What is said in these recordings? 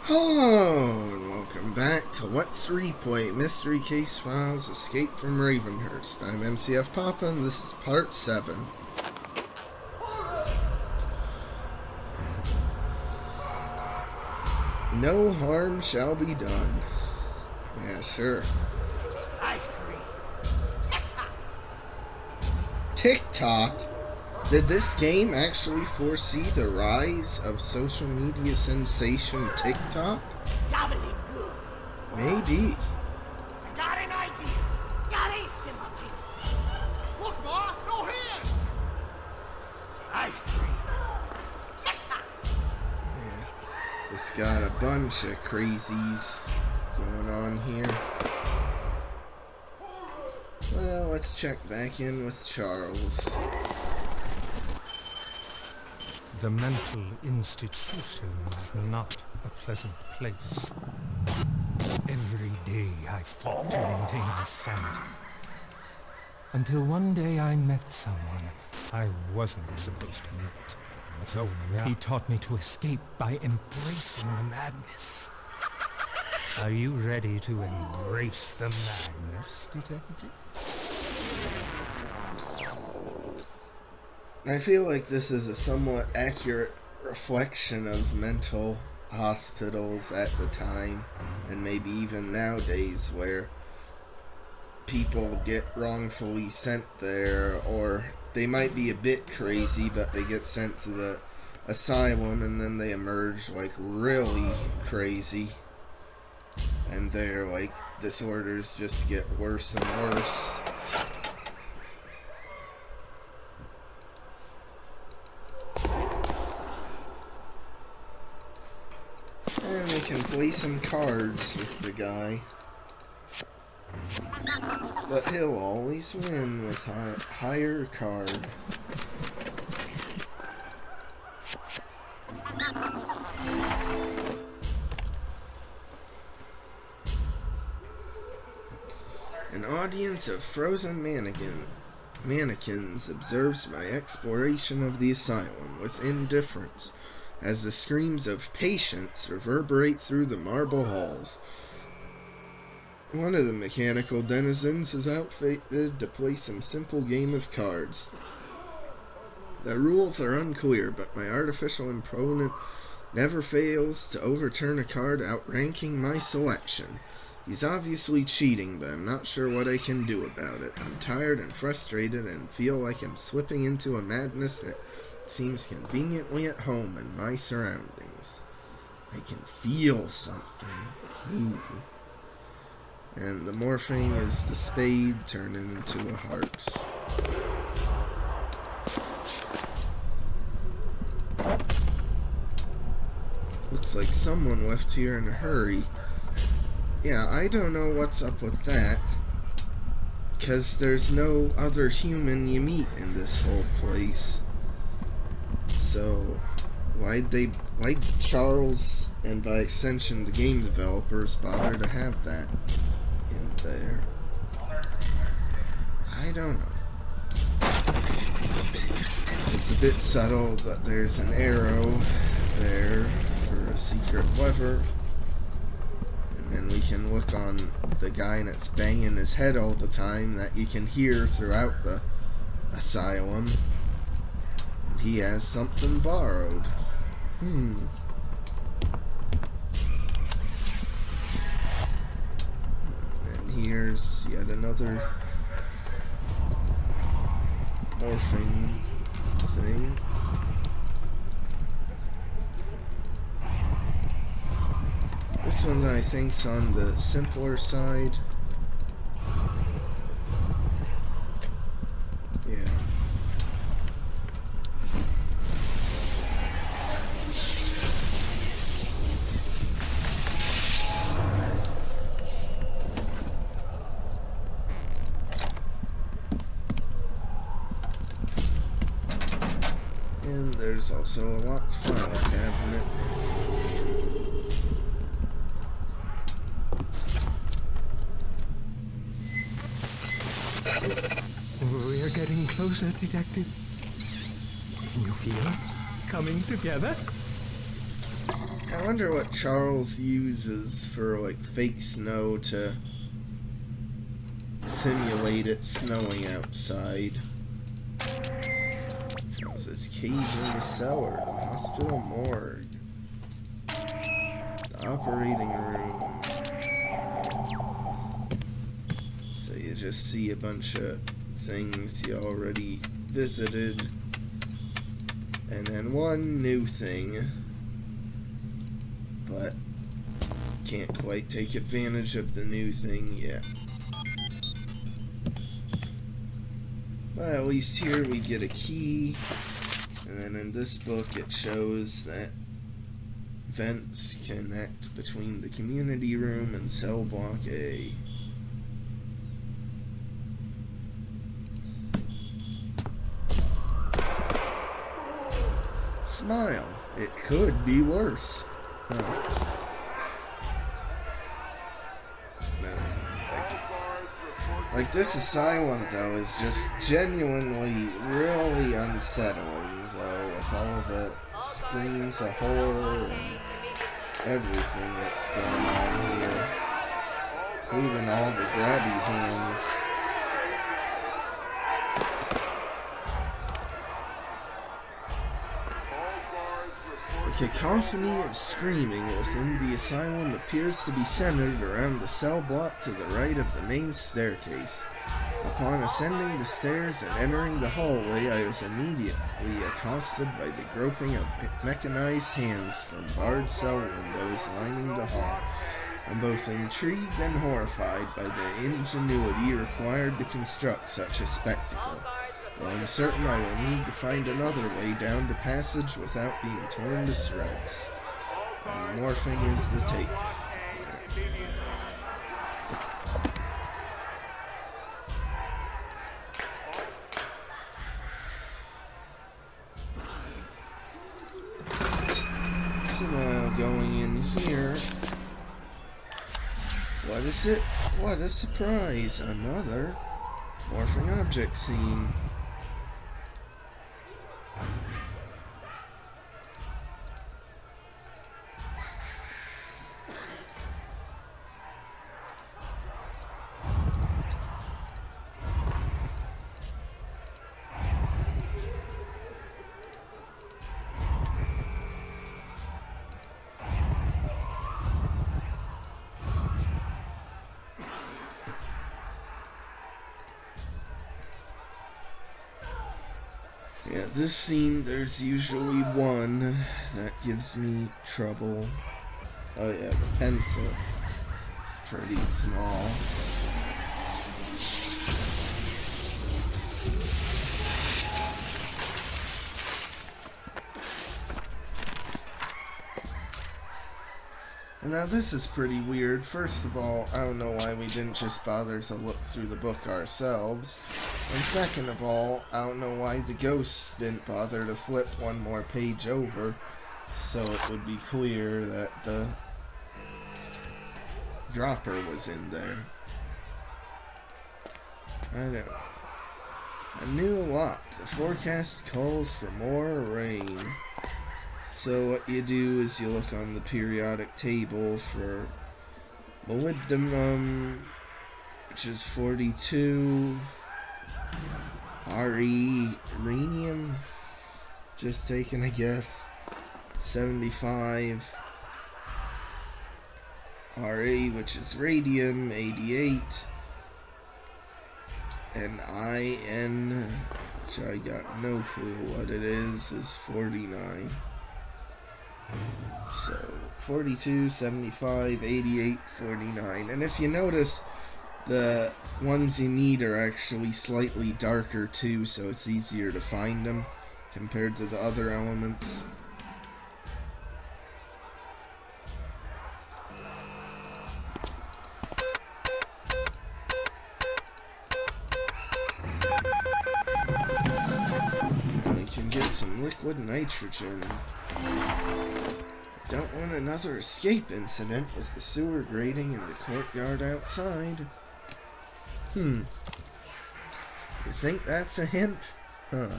Hello, and welcome back to Let's Replay Mystery Case Files Escape from Ravenhearst. I'm MCFPapa, and this is part 7. No harm shall be done. Yeah, sure. Ice cream. TikTok. TikTok? Did this game actually foresee the rise of social media sensation TikTok? Gobbledygook. Maybe. I got an idea. Got ants in my pants. Look, Ma, no hands. Ice cream. TikTok. Yeah. Just got a bunch of crazies going on here. Well, let's check back in with Charles. The mental institution is not a pleasant place. Every day I fought to maintain my sanity. Until one day I met someone I wasn't supposed to meet. So he taught me to escape by embracing the madness. Are you ready to embrace the madness, detective? I feel like this is a somewhat accurate reflection of mental hospitals at the time, and maybe even nowadays, where people get wrongfully sent there, or they might be a bit crazy, but they get sent to the asylum, and then they emerge like really crazy, and their like disorders just get worse and worse. And we can play some cards with the guy. But he'll always win with a higher card. An audience of frozen mannequins observes my exploration of the asylum with indifference, as the screams of patience reverberate through the marble halls. One of the mechanical denizens is outfitted to play some simple game of cards. The rules are unclear, but my artificial opponent never fails to overturn a card outranking my selection. He's obviously cheating, but I'm not sure what I can do about it. I'm tired and frustrated and feel like I'm slipping into a madness that seems conveniently at home in my surroundings. I can feel something. Ooh. And the morphing is the spade turning into a heart. Looks like someone left here in a hurry. Yeah, I don't know what's up with that, 'cause there's no other human you meet in this whole place. So, why'd Charles, and by extension the game developers, bother to have that in there? I don't know. It's a bit subtle that there's an arrow there for a secret lever. And then we can look on the guy that's banging his head all the time that you can hear throughout the asylum. He has something borrowed. And here's yet another morphing thing. This one I think's on the simpler side. Yeah. And there's also a locked file cabinet. We're getting closer, detective. Can you feel us coming together? I wonder what Charles uses for, like, fake snow to simulate it snowing outside. Charles is cage in the cellar, the hospital morgue, the operating room. So you just see a bunch of things you already visited, and then one new thing, but can't quite take advantage of the new thing yet. But at least here we get a key, and then in this book it shows that vents connect between the community room and cell block A. Smile. It could be worse. Huh. Like, this asylum, though, is just genuinely, really unsettling, though, with all the screams of horror and everything that's going on here, including all the grabby hands. The cacophony of screaming within the asylum appears to be centered around the cell block to the right of the main staircase. Upon ascending the stairs and entering the hallway, I was immediately accosted by the groping of mechanized hands from barred cell windows lining the hall. I'm both intrigued and horrified by the ingenuity required to construct such a spectacle. Though I'm certain I will need to find another way down the passage without being torn to shreds. And the morphing is the tape. So now going in here. What is it? What a surprise! Another morphing object scene. Yeah, this scene, there's usually one that gives me trouble. Oh yeah, the pencil. Pretty small. Now this is pretty weird. First of all, I don't know why we didn't just bother to look through the book ourselves. And second of all, I don't know why the ghosts didn't bother to flip one more page over so it would be clear that the dropper was in there. I don't know. A new lot. The forecast calls for more rain. So what you do is you look on the periodic table for molybdenum, which is 42, rhenium, just taking a guess, 75, Ra, which is radium, 88, and In, which I got no clue what it is 49. So 42, 75, 88, 49. And if you notice, the ones you need are actually slightly darker too, so it's easier to find them compared to the other elements. Now you can get some liquid nitrogen. Don't want another escape incident with the sewer grating in the courtyard outside. You think that's a hint? Huh.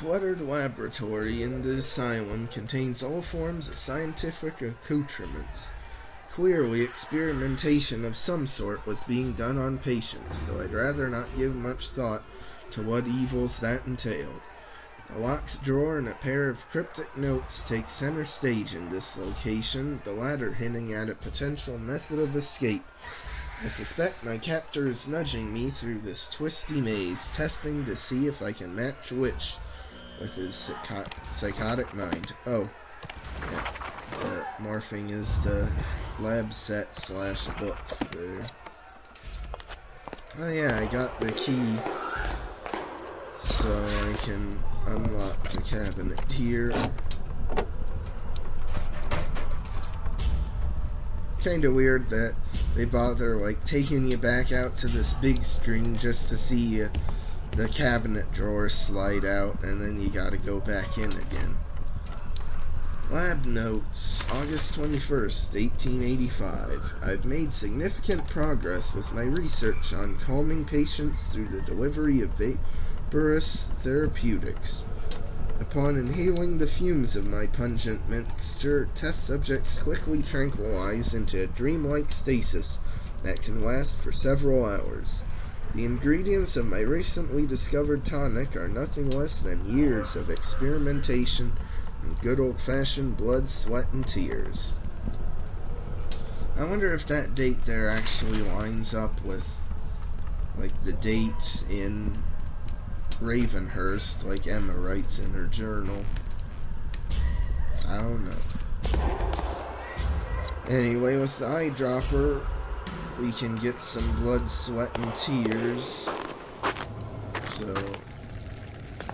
cluttered laboratory in the asylum contains all forms of scientific accoutrements. Clearly, experimentation of some sort was being done on patients, though I'd rather not give much thought to what evils that entailed. A locked drawer and a pair of cryptic notes take center stage in this location, the latter hinting at a potential method of escape. I suspect my captor is nudging me through this twisty maze, testing to see if I can match which with his psychotic mind. Oh, yeah. Morphing is the lab set / book there. Oh yeah, I got the key so I can unlock the cabinet here. Kinda weird that they bother like taking you back out to this big screen just to see the cabinet drawer slide out, and then you gotta go back in again. Lab notes, August 21st, 1885. I've made significant progress with my research on calming patients through the delivery of vaporous therapeutics. Upon inhaling the fumes of my pungent mixture, test subjects quickly tranquilize into a dreamlike stasis that can last for several hours. The ingredients of my recently discovered tonic are nothing less than years of experimentation and good old-fashioned blood, sweat, and tears. I wonder if that date there actually lines up with, like, the date in Ravenhearst, like Emma writes in her journal. I don't know. Anyway, with the eyedropper, we can get some blood, sweat, and tears. So,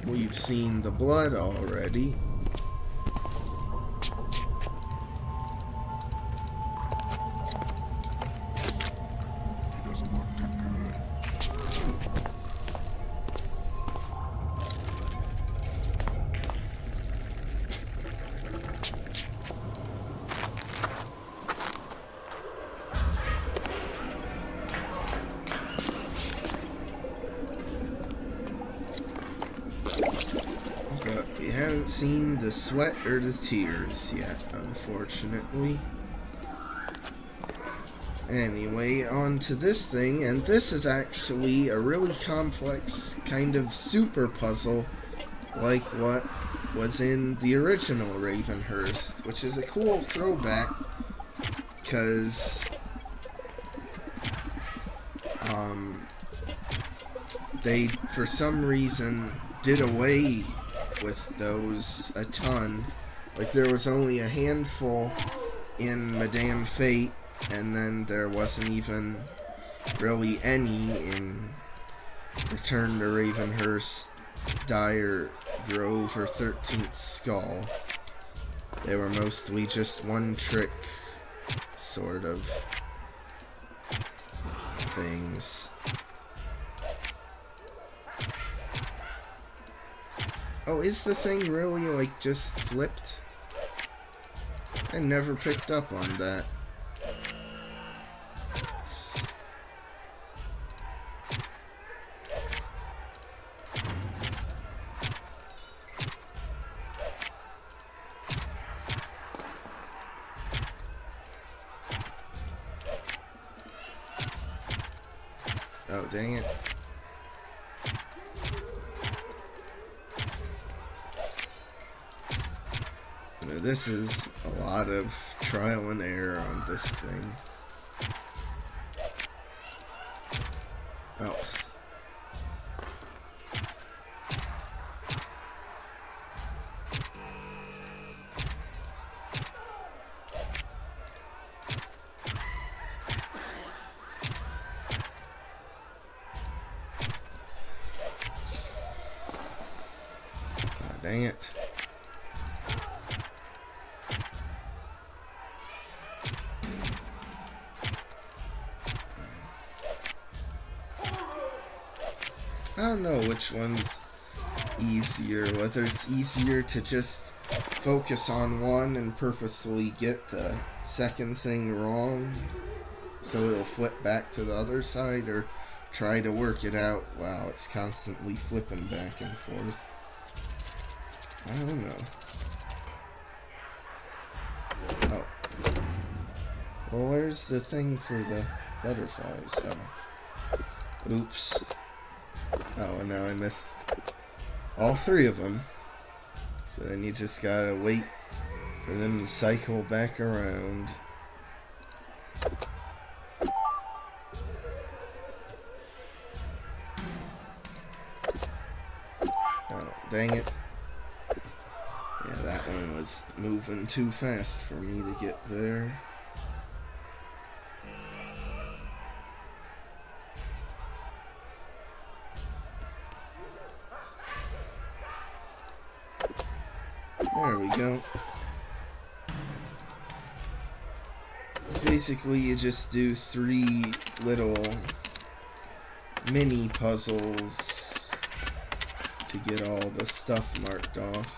we've seen the blood already. But we haven't seen the sweat or the tears yet, unfortunately. Anyway, on to this thing, and this is actually a really complex kind of super puzzle, like what was in the original Ravenhearst, which is a cool throwback, because they, for some reason, did away with those a ton. Like, there was only a handful in Madame Fate, and then there wasn't even really any in Return to Ravenhearst, Dire Grove, or 13th Skull. They were mostly just one-trick sort of things. Oh, is the thing really, like, just flipped? I never picked up on that. Oh, dang it. Now, this is a lot of trial and error on this thing. Oh. Dang it. I don't know which one's easier, whether it's easier to just focus on one and purposely get the second thing wrong so it'll flip back to the other side, or try to work it out while it's constantly flipping back and forth. I don't know. Oh. Well, where's the thing for the butterflies? Oh. Oops. Oh, and now I missed all 3 of them. So then you just gotta wait for them to cycle back around. Oh, dang it. Yeah, that one was moving too fast for me to get there. There we go. So basically you just do 3 little mini puzzles to get all the stuff marked off.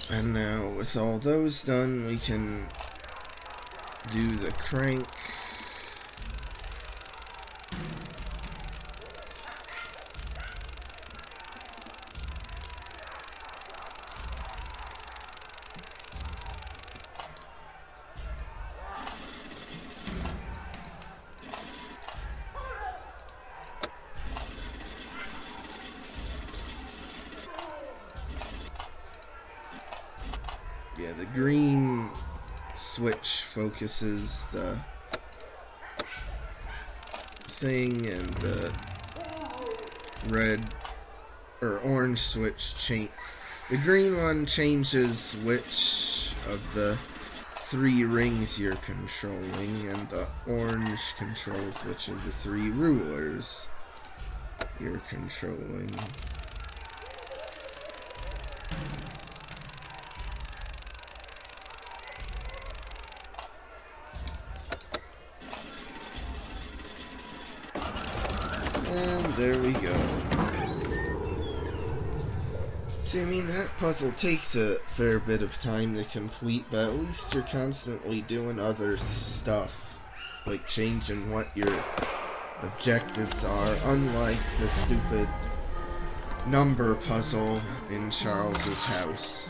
And now with all those done, we can do the crank. Yeah, the green switch focuses the thing, and the red or orange switch the green one changes which of the 3 rings you're controlling, and the orange controls which of the 3 rulers you're controlling. And there we go. See, I mean, that puzzle takes a fair bit of time to complete, but at least you're constantly doing other stuff, like changing what your objectives are, unlike the stupid number puzzle in Charles's house.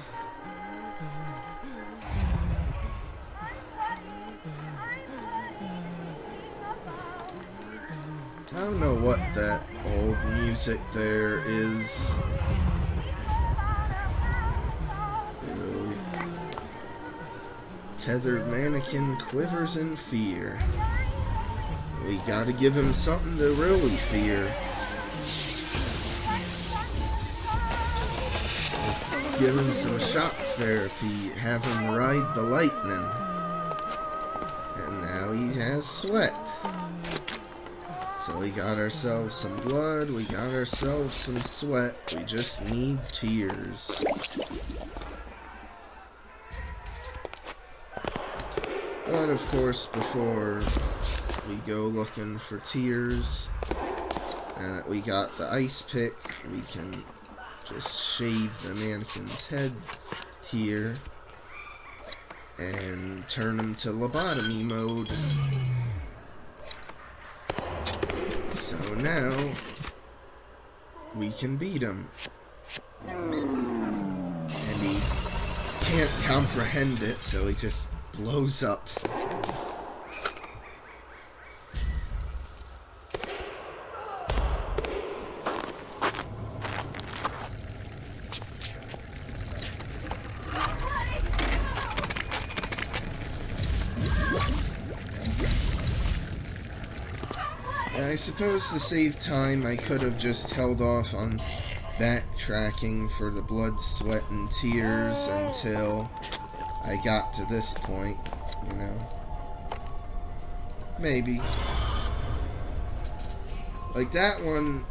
I don't know what that old music there is. Really. Tethered mannequin quivers in fear. We gotta give him something to really fear. Let's give him some shock therapy, have him ride the lightning. And now he has sweat. So we got ourselves some blood, we got ourselves some sweat, we just need tears. But of course, before we go looking for tears, we got the ice pick, we can just shave the mannequin's head here and turn him to lobotomy mode. So now we can beat him. And he can't comprehend it, so he just blows up. I suppose to save time, I could have just held off on backtracking for the blood, sweat, and tears until I got to this point, you know. Maybe. Like that one,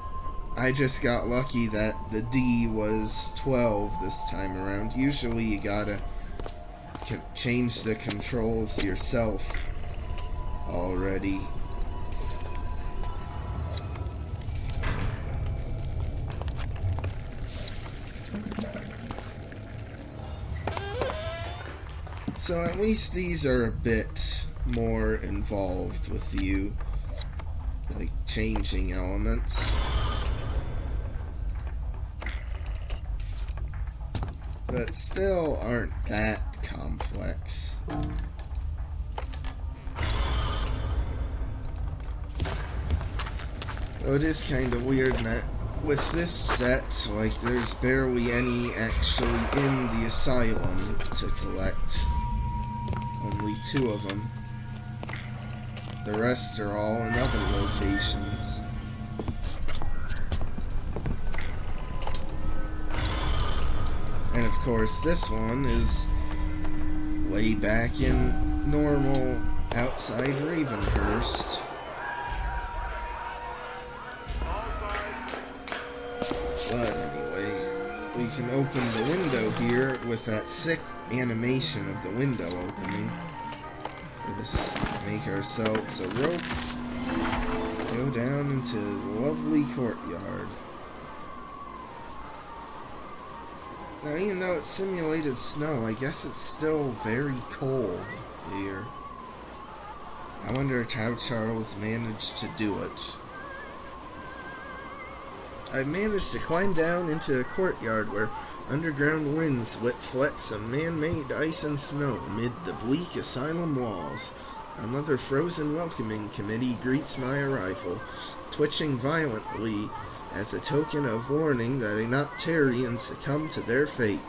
I just got lucky that the D was 12 this time around. Usually you gotta change the controls yourself already. So at least these are a bit more involved with you, like changing elements. But still aren't that complex. Though it is kind of weird that with this set, like, there's barely any actually in the asylum to collect. Only 2 of them. The rest are all in other locations. And of course, this one is way back in normal outside Ravenhearst. But anyway, we can open the window here with that sick animation of the window opening. Let's make ourselves a rope. Go down into the lovely courtyard. Now, even though it's simulated snow, I guess it's still very cold here. I wonder how Charles managed to do it. I've managed to climb down into a courtyard where underground winds whip flecks of man-made ice and snow amid the bleak asylum walls. Another frozen welcoming committee greets my arrival, twitching violently as a token of warning that I not tarry and succumb to their fate.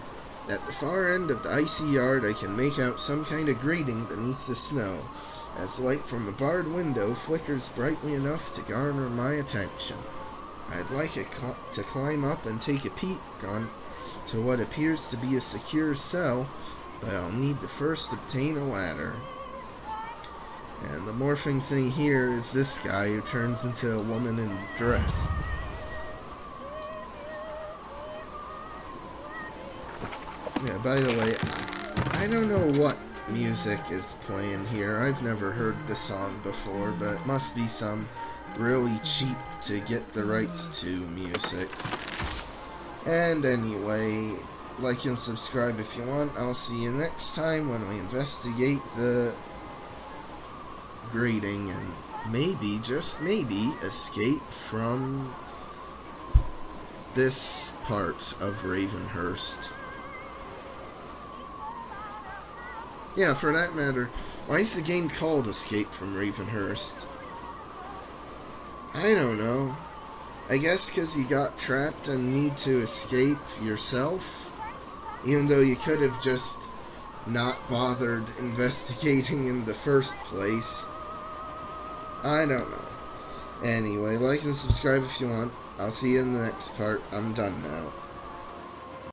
At the far end of the icy yard, I can make out some kind of grating beneath the snow, as light from a barred window flickers brightly enough to garner my attention. I'd like to climb up and take a peek to what appears to be a secure cell, but I'll need to first obtain a ladder. And the morphing thing here is this guy who turns into a woman in a dress. Yeah, by the way, I don't know what music is playing here. I've never heard the song before, but it must be some really cheap to get the rights to music. And anyway, like and subscribe if you want. I'll see you next time when we investigate the grating and maybe, just maybe, escape from this part of Ravenhearst. Yeah, for that matter, why is the game called Escape from Ravenhearst? I don't know. I guess because you got trapped and need to escape yourself? Even though you could have just not bothered investigating in the first place. I don't know. Anyway, like and subscribe if you want. I'll see you in the next part. I'm done now.